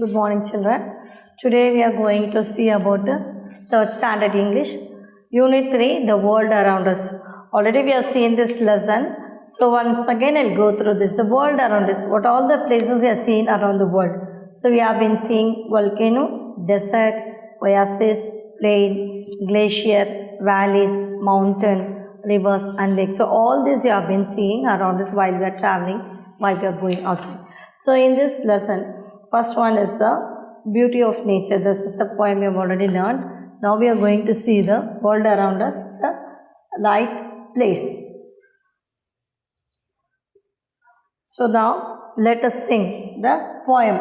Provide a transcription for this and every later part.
Good morning, children. Today we are going to see about the third standard English, Unit 3, the world around us. Already we have seen this lesson. So once again I'll go through this. The world around us. What all the places we have seen around the world. So we have been seeing volcano, desert, oasis, plain, glacier, valleys, mountain, rivers and lakes. So all this you have been seeing around us while we are traveling, while we are going outside. So in this lesson, first one is the beauty of nature. This is the poem we have already learned. Now we are going to see the world around us, the right place. So now let us sing the poem.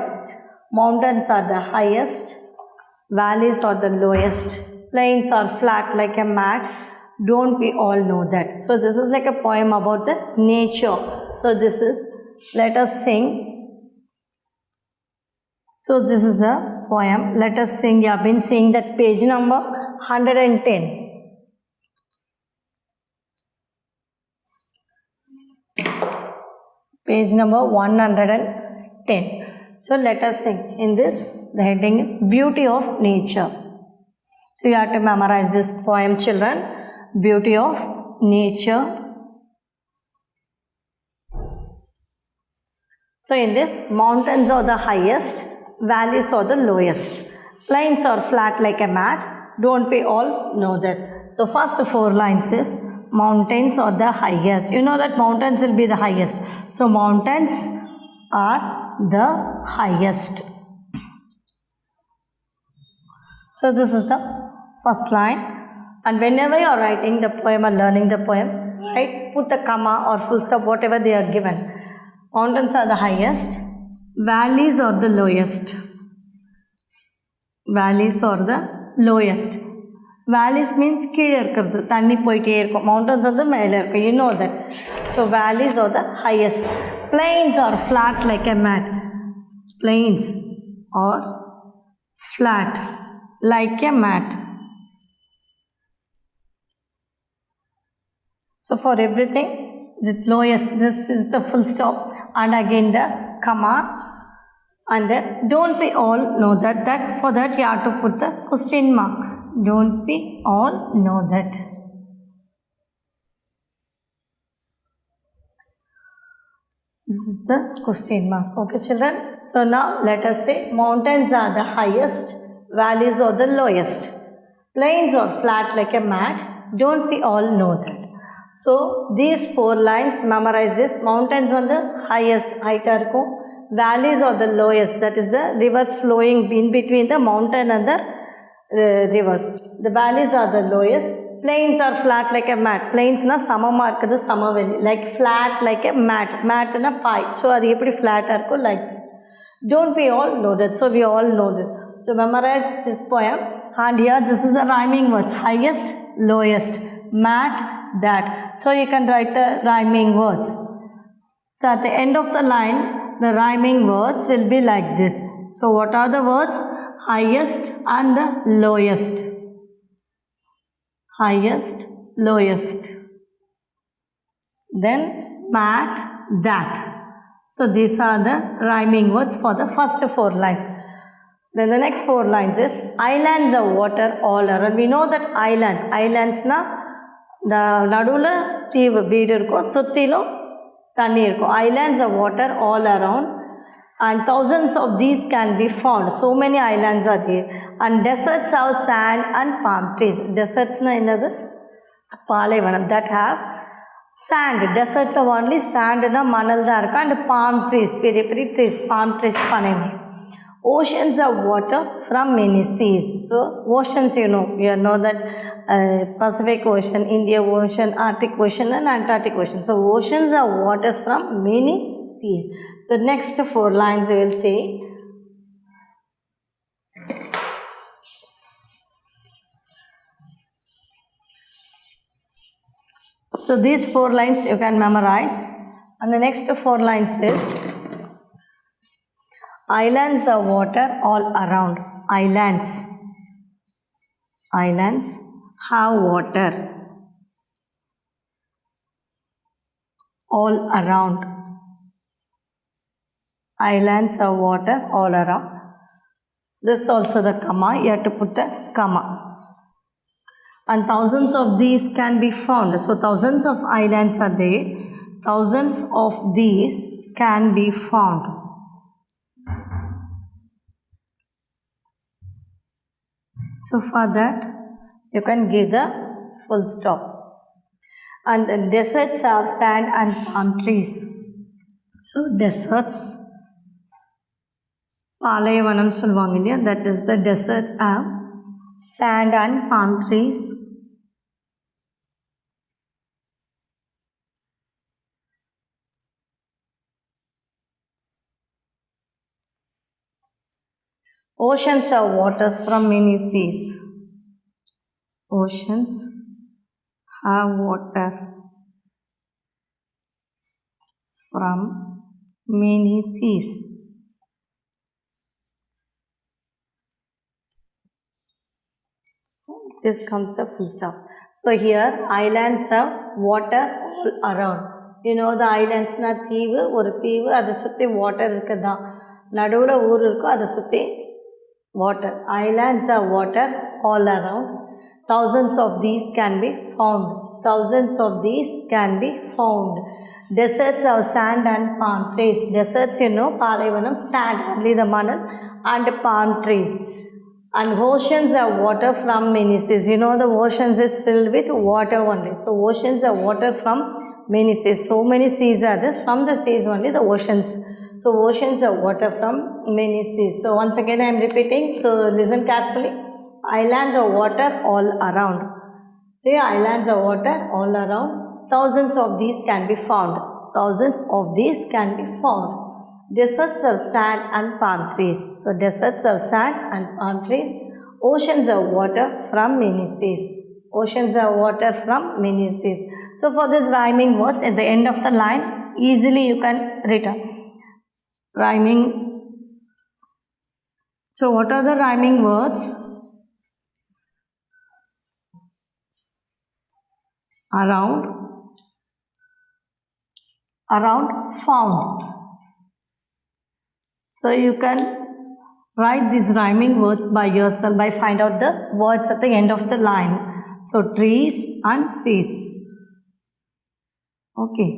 Mountains are the highest, valleys are the lowest, plains are flat like a mat. Don't we all know that? So this is like a poem about the nature. So this is, let us sing. So this is the poem. Let us sing. You have been seeing that page number 110. Page number 110. So let us sing. In this, the heading is Beauty of Nature. So you have to memorize this poem, children. Beauty of Nature. So in this, mountains are the highest, valleys are the lowest, plains are flat like a mat. Don't we all know that? So first 4 lines is mountains are the highest. You know that mountains will be the highest. So mountains are the highest. So this is the first line. And whenever you are writing the poem or learning the poem, right, put the comma or full stop, whatever they are given. Mountains are the highest, valleys are the lowest. Valleys are the lowest. Valleys means கீழே இருக்கிறது, தண்ணி போயிட்டே இருக்கும். Mountains வந்து மேலே இருக்கும். You know that. So valleys are the highest. Plains are flat like a mat. Plains are flat like a mat. So for everything, the lowest, this is the full stop and again the comma, and then don't we all know that? For that you have to put the question mark. Don't we all know that? This is the question mark. Okay, children. So now let us say mountains are the highest, valleys are the lowest, plains are flat like a mat. Don't we all know that? So these 4 lines, memorize this. Mountains on the highest, height arko. Valleys are the lowest, that is the rivers flowing in between the mountain and the rivers. The valleys are the lowest. Plains are flat like a mat. Plains na samama irukudhu, samaveli, like flat like a mat. Mat na pie. So adu eppadi flat arko like. Don't we all know that? So we all know this. So memorize this poem. And here this is the rhyming words. Highest, lowest, mat, that. So you can write the rhyming words. So at the end of the line, the rhyming words will be like this. So what are the words? Highest and the lowest. Highest, lowest. Then mat, that. So these are the rhyming words for the first 4 lines. Then the next 4 lines is islands of water all around. We know that islands na நடுவில் தீவு வீடு இருக்கும், சுற்றிலும் தண்ணி இருக்கும். Islands of water all around and thousands of these can be found. So many islands are there. And deserts have sand and palm trees. Deserts na என்னது? பாலைவனம். That have sand. Desert only sand na மணல் தான் இருக்கும். And palm trees, பெரிய பெரிய trees, palm trees பனைமை. Oceans of water from many seas. So oceans, you know that Pacific Ocean, Indian Ocean, Arctic Ocean and Antarctic Ocean. So oceans are waters from many seas. So next 4 lines we will say. So these 4 lines you can memorize. And the next 4 lines is islands of water all around. Islands have water all around. Islands of water all around. This also the comma, you have to put the comma. And thousands of these can be found. So thousands of islands are there. Thousands of these can be found. So for that, you can give the full stop. And the deserts have sand and palm trees. So deserts, பாலைவனம் சொல்லுவாங்க இல்லையா, that is the deserts have sand and palm trees. Oceans have waters from many seas. Oceans have water from many seas. So this comes the full stop. So here islands have water all around. You know the islands na தீவு, ஒரு தீவு அதை சுற்றி water இருக்குதா, நடுவில் ஊர் இருக்கும், அதை சுற்றி water. Islands have water all around. Thousands of these can be found. Thousands of these can be found. Deserts have sand and palm trees. Deserts, you know, பாலைவனம், sand, only the manal, and palm trees. And oceans have water from many seas. You know, the oceans is filled with water only. So oceans have water from many seas. So many seas are there. From the seas only the oceans. So oceans have water from many seas. So once again I am repeating. So listen carefully. Islands have water all around. See, islands have water all around. Thousands of these can be found. Thousands of these can be found. Deserts have sand and palm trees. So deserts have sand and palm trees. Oceans have water from many seas. Oceans have water from many seas. So for this rhyming words at the end of the line, easily you can return. Rhyming. So what are the rhyming words? Around, found. So you can write these rhyming words by yourself by find out the words at the end of the line. So trees and seas. Okay.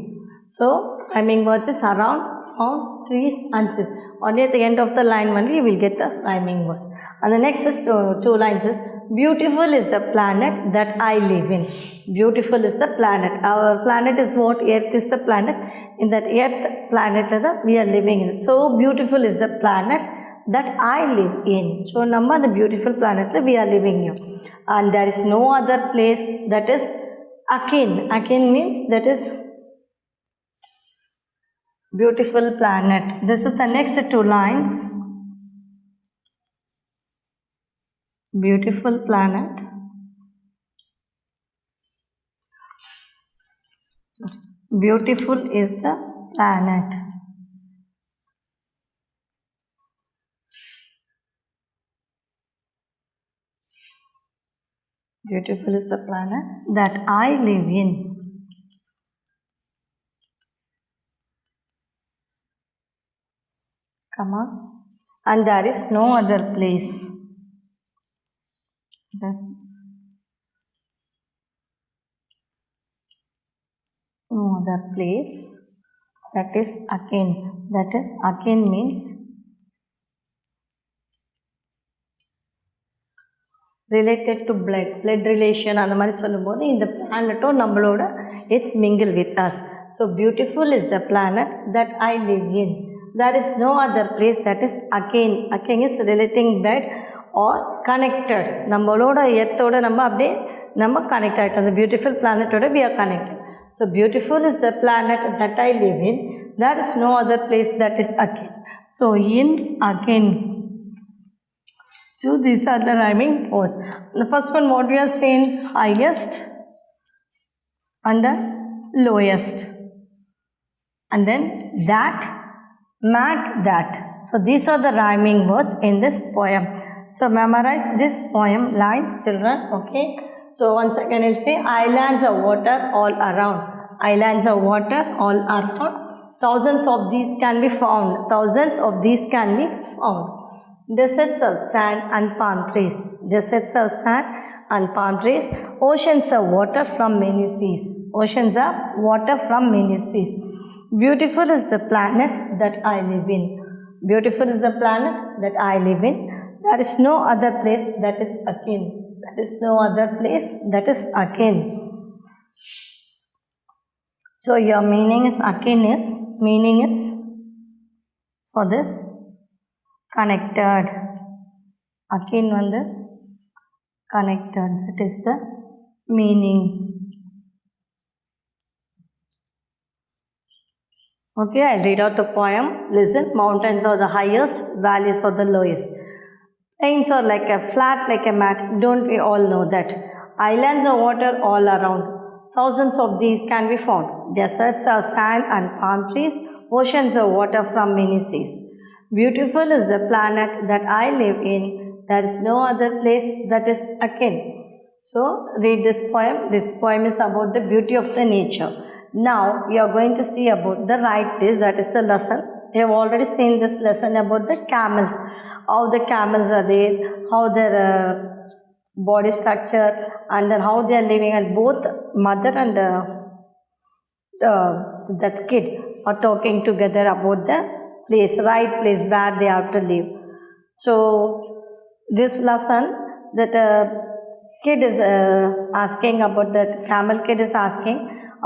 So rhyming words is around, found, trees and seas. Only at the end of the line only you will get the rhyming words. And the next is two lines is beautiful is the planet that I live in. Beautiful is the planet. Our planet is what? Earth is the planet. In that Earth planet we are living in. So beautiful is the planet that I live in. So number the beautiful planet we are living in. And there is no other place that is akin. Akin means that is beautiful planet. This is the next two lines. Beautiful planet. Beautiful is the planet. Beautiful is the planet that I live in. Come on. And there is no other place. That's no other place that is akin. That is akin means related to blood relation. அந்த மாதிரி சொல்லும்போது இந்த பிளானட்டும் நம்மளோட it's mingle with us. So beautiful is the planet that I live in. There is no other place that is akin. Akin is relating blood or connected. நம்மளோட எர்த்தோட நம்ம அப்படியே நம்ம connect ஆகிட்டோம். அந்த beautiful பிளானட்டோட we are connected. So beautiful is the planet that I live in. There is no other place that is akin. So in, akin. So these are the rhyming words. The first one what we are saying, highest and the lowest. And then that, mat, that. So these are the rhyming words in this poem. So memorize this poem lines, children. Okay. So once again I'll say islands of water all around. Islands of water all around. Thousands of these can be found. Thousands of these can be found. Deserts of sand and palm trees. Deserts of sand and palm trees. Oceans of water from many seas. Oceans of water from many seas. Beautiful is the planet that I live in. Beautiful is the planet that I live in. There is no other place that is akin. There is no other place that is akin. So your meaning is akin is for this connected. Akin வந்து connected. That is the meaning. Okay, I'll read out the poem. Listen. Mountains are the highest, valleys are the lowest. Plains are like a flat like a mat. Don't we all know that? Islands of water all around. Thousands of these can be found. Deserts are sand and palm trees. Oceans of water from many seas. Beautiful is the planet that I live in. There is no other place that is akin. So, read this poem. This poem is about the beauty of the nature. Now, we are going to see about the right place. That is the lesson. We have already seen this lesson about the camels. How the camels are there, how their body structure, and then how they are living, and both mother and that kid are talking together about the right place where they have to live. So this lesson, that kid is asking about, that camel kid is asking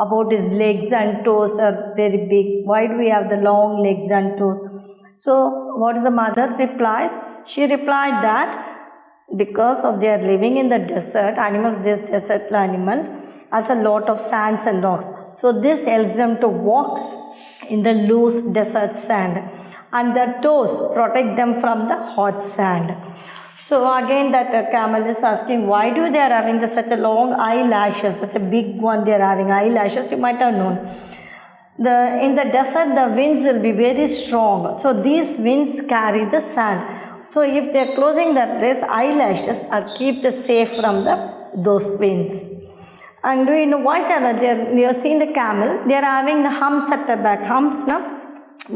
about his legs and toes are very big. Why do we have the long legs and toes? So what is the mother replies? She replied that because of they are living in the desert, this desert animal has a lot of sands and rocks. So this helps them to walk in the loose desert sand, and their toes protect them from the hot sand. So again that camel is asking, why do they are having such a long eyelashes, such a big one they are having eyelashes? You might have known. In the desert the winds will be very strong. So these winds carry the sand. So if they are closing these eyelashes keep the safe from those winds. And do you know why you have seen the camel? They are having the humps at the back. Humps,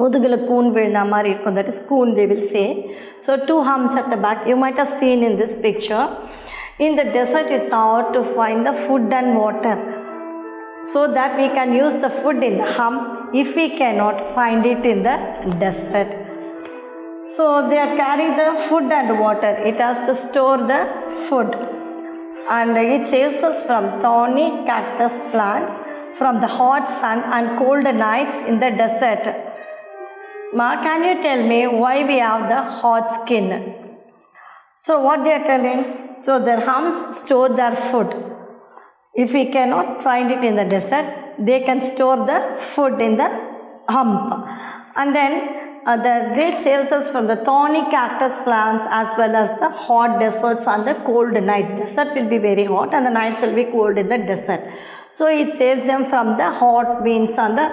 முதுகுல கூன் விழுந்த மாதிரி இருக்கும். That is coon they will say. So 2 humps at the back. You might have seen in this picture. In the desert it's hard to find the food and water, so that we can use the food in the hump if we cannot find it in the desert. So they are carrying the food and water. It has to store the food, and it saves us from thorny cactus plants, from the hot sun and cold nights in the desert. Ma, can you tell me why we have the hot skin? So what they are telling? So their humps store their food. If we cannot find it in the desert, they can store the food in the hump. And then the great saves us from the thorny cactus plants as well as the hot deserts and the cold nights. Desert will be very hot and the nights will be cold in the desert. So it saves them from the hot winds and the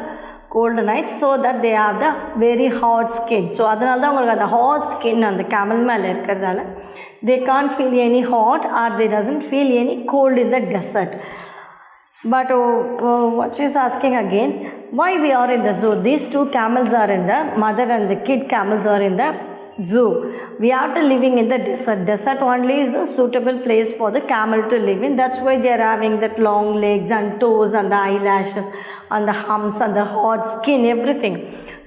cold nights, so that they have the very hot skin. So அதனால தான் உங்களுக்கு அந்த hot skin அந்த camel மேலே இருக்கிறதால they can't feel any hot or they doesn't feel any cold in the desert. But what she is asking again, why we are in the zoo? These 2 camels are in the mother and the kid camels are in the zoo. We are living in the desert. Desert only is the suitable place for the camel to live in. That's why they are having that long legs and toes and the eyelashes and the humps and the hot skin, everything.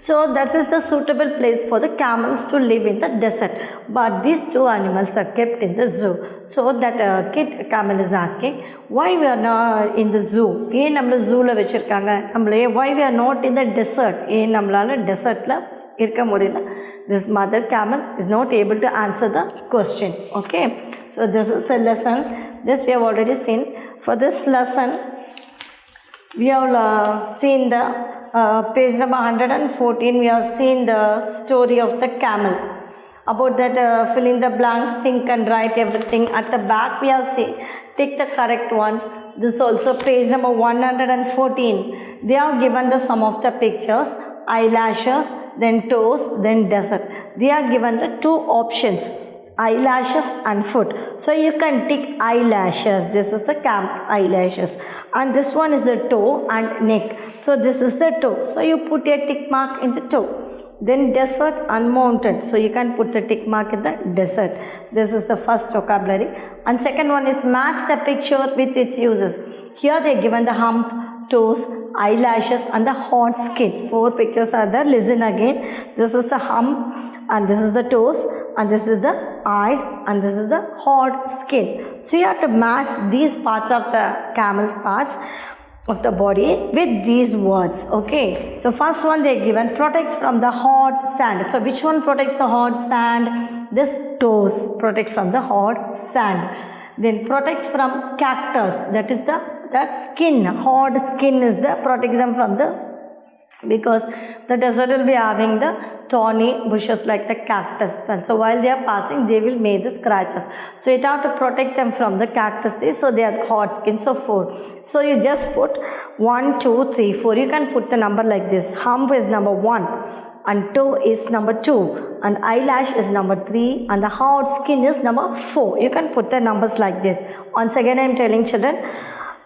So that is the suitable place for the camels to live in the desert. But these 2 animals are kept in the zoo. So that kid camel is asking, why we are not in the zoo? ஏன் நம்மள ஜூல வச்சிருக்காங்க? நம்மளே why we are not in the desert? ஏன் நம்மளால டெசர்ட்ல இருக்க முடியல? This mother camel is not able to answer the question. Okay, so this is the lesson. This we have already seen. For this lesson we have seen the page number 114. We have seen the story of the camel. About that fill in the blanks, think and write everything. At the back we have seen, take the correct one. This also page number 114. They have given the sum of the pictures, eyelashes, then toes, then desert. They are given the 2 options, eyelashes and foot. So you can tick eyelashes. This is the camel's eyelashes, and this one is the toe and neck. So this is the toe. So you put a tick mark in the toe. Then desert and mountain. So you can put the tick mark in the desert. This is the first vocabulary. And second one is match the picture with its uses. Here they given the hump, toes, eyelashes and the hot skin. 4 pictures are there. Listen again. This is the hump and this is the toes and this is the eyes and this is the hot skin. So you have to match these parts of the camel parts of the body with these words. Okay, so first one they given protects from the hot sand. So which one protects the hot sand? This toes protects from the hot sand. Then protects from cactus, that is that skin, hot skin is the protect them from the, because the desert will be having the thorny bushes like the cactus, and so while they are passing they will make the scratches, so it have to protect them from the cactus, so they are hot skin. So 4, so you just put 1 2 3 4. You can put the number like this. Hump is number 1 and toe is number 2 and eyelash is number 3 and the hot skin is number 4. You can put the numbers like this. Once again I am telling children,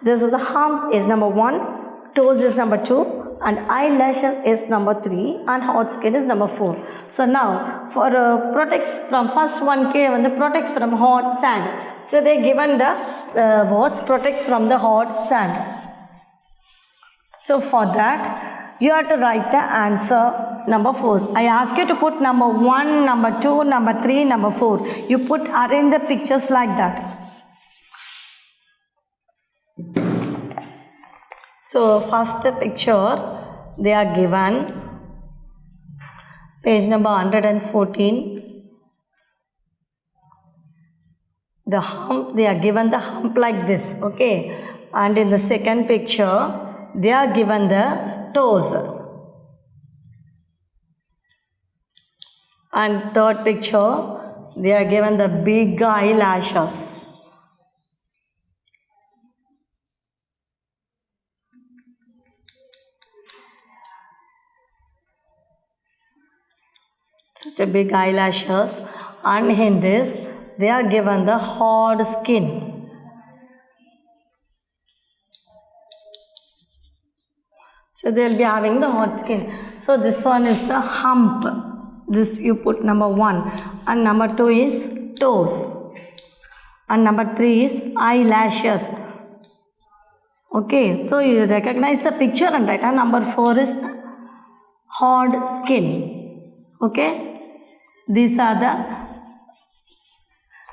this is the hump is number 1, toes is number 2 and eyelashes is number 3 and hot skin is number 4. So now for protects from first one given the protects from hot sand. So they given the words protects from the hot sand. So for that you have to write the answer number 4. I ask you to put number 1, number 2, number 3, number 4. You put arrange the pictures like that. So first picture they are given page number 114. The hump, they are given the hump like this, okay, and in the second picture they are given the toes, and third picture they are given the big eyelashes. Such a big eyelashes, and in this they are given the hard skin. So they will be having the hot skin. So this one is the hump. This you put number 1, and number 2 is toes, and number 3 is eyelashes. Okay, so you recognize the picture and write. And number 4 is the hard skin. Okay. These are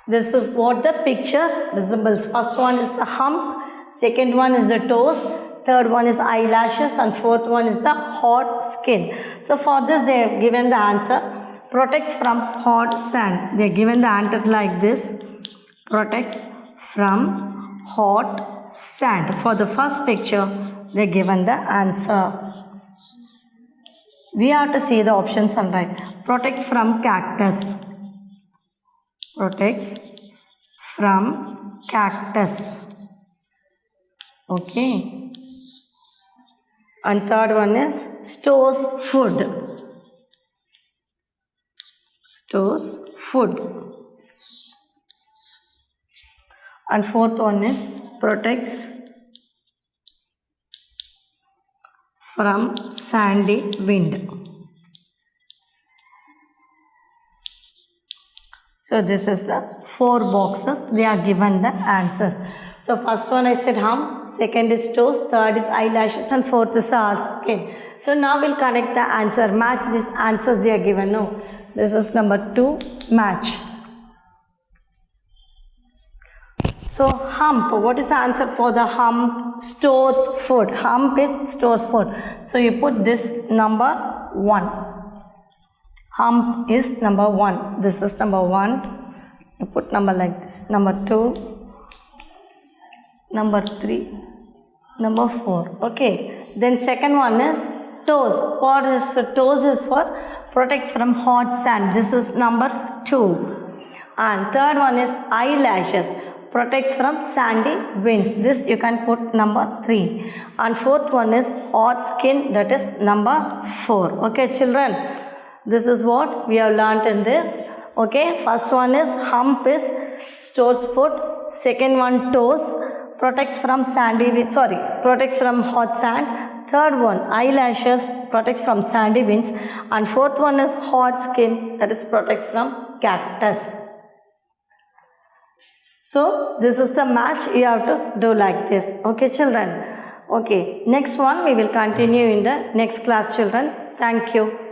this is what the picture resembles. First one is the hump, second one is the toes, third one is eyelashes, and fourth one is the hot skin. So for this they have given the answer protects from hot sand. They have given the answer like this, protects from hot sand. For the first picture they have given the answer. We have to see the options and write. Protects from cactus. Protects from cactus. Okay. And third one is stores food. Stores food. And fourth one is protects from sandy wind. So this is the 4 boxes. They are given the answers. So first one I said hump, second is toes, third is eyelashes, and fourth is hard skin. So now we'll connect the answer. Match these answers they are given. No, this is number 2. Match. So hump, what is the answer for the hump? Stores food. Hump is stores food. So you put this number 1. Hump is number 1. This is number 1. You put number like this. Number 2. Number 3. Number 4. Okay. Then second one is toes. What is toes is for protects from hot sand. This is number 2. And third one is eyelashes. Protects from sandy winds. This you can put number 3. And fourth one is hot skin. That is number 4. Okay, children. This is what we have learnt in this. Okay, first one is hump is stores food. Second one toes, protects from protects from hot sand. Third one, eyelashes protects from sandy winds. And fourth one is hot skin, that is protects from cactus. So this is the match you have to do like this. Okay children. Okay, next one we will continue in the next class children. Thank you.